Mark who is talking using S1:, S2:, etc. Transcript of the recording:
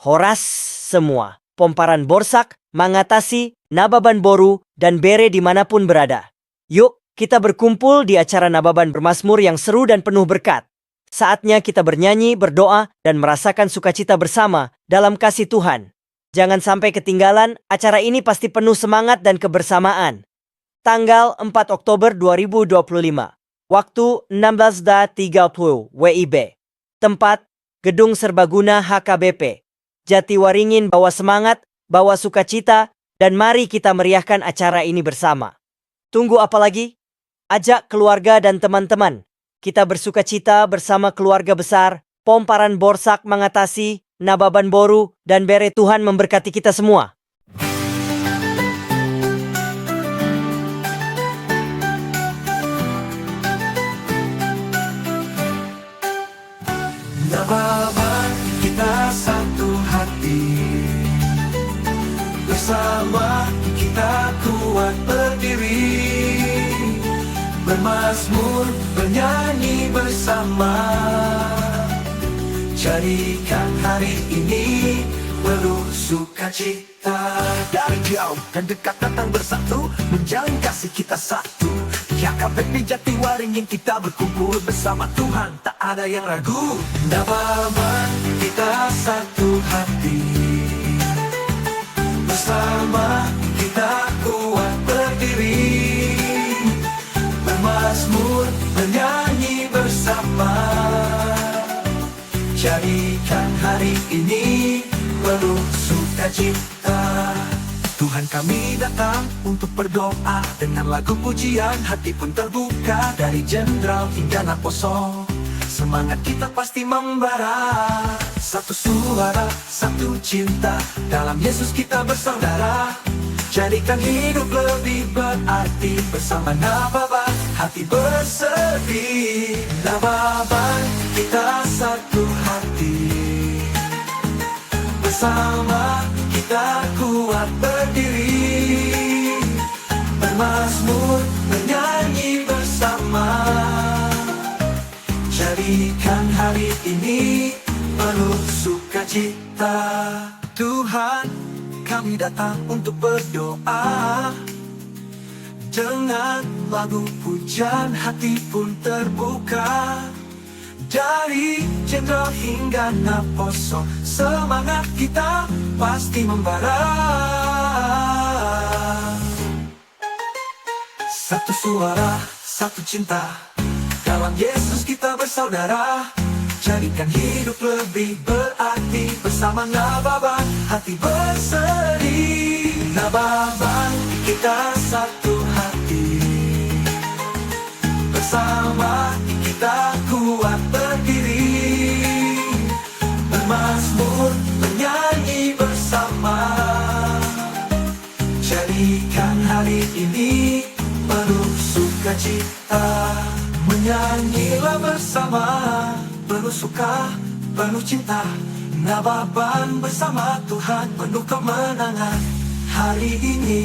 S1: Horas semua, Pomparan Borsak, Mangatasi, Nababan Boru, dan Bere dimanapun berada. Yuk, kita berkumpul di acara Nababan Bermazmur yang seru dan penuh berkat. Saatnya kita bernyanyi, berdoa, dan merasakan sukacita bersama dalam kasih Tuhan. Jangan sampai ketinggalan, acara ini pasti penuh semangat dan kebersamaan. Tanggal 4 Oktober 2025. Waktu 16.30 WIB. Tempat, Gedung Serbaguna HKBP. Jatiwaringin. Bawa semangat, bawa sukacita, dan mari kita meriahkan acara ini bersama. Tunggu apa lagi? Ajak keluarga dan teman-teman. Kita bersukacita bersama keluarga besar, Pomparan Borsak Mangatasi, Nababan Boru, dan Bere. Tuhan memberkati kita semua.
S2: Nababan, kita satu hati. Bersama kita kuat berdiri, bermazmur, bernyanyi bersama. Jadikan hari ini penuh sukacita. Dari jauh dan dekat datang bersatu, menjalin kasih kita satu. YKBP Jatiwaringin, kita berkumpul bersama Tuhan, tak ada yang ragu. Nababan, kita satu hati. Bersama kita kuat berdiri, bermazmur, bernyanyi bersama. Jadikan hari ini penuh sukacita. Tuhan, kami datang untuk berdoa dengan lagu pujian, hati pun terbuka. Dari Jenderal hingga Naposo, semangat kita pasti membara. Satu suara, satu cinta, dalam Yesus kita bersaudara. Jadikan hidup lebih berarti bersama Nababan, hati berseri. Nababan, kita satu hati. Bersama kita kuat berdiri, bermazmur, bernyanyi bersama. Jadikan hari ini penuh sukacita. Tuhan, kami datang untuk berdoa. Dengan lagu pujian, hati pun terbuka. Dari Jenderal hingga Naposo, semangat kita pasti membara. Satu suara, satu cinta, dalam Yesus kita bersaudara. Jadikan hidup lebih berarti bersama Nababan, hati berseri. Nababan, kita satu hati. Bersama kita kuat berdiri, bermazmur, bernyanyi bersama. Jadikan hari ini penuh sukacita. Menyanyilah bersama, penuh suka, penuh cinta. Nababan bersama Tuhan, penuh kemenangan hari ini.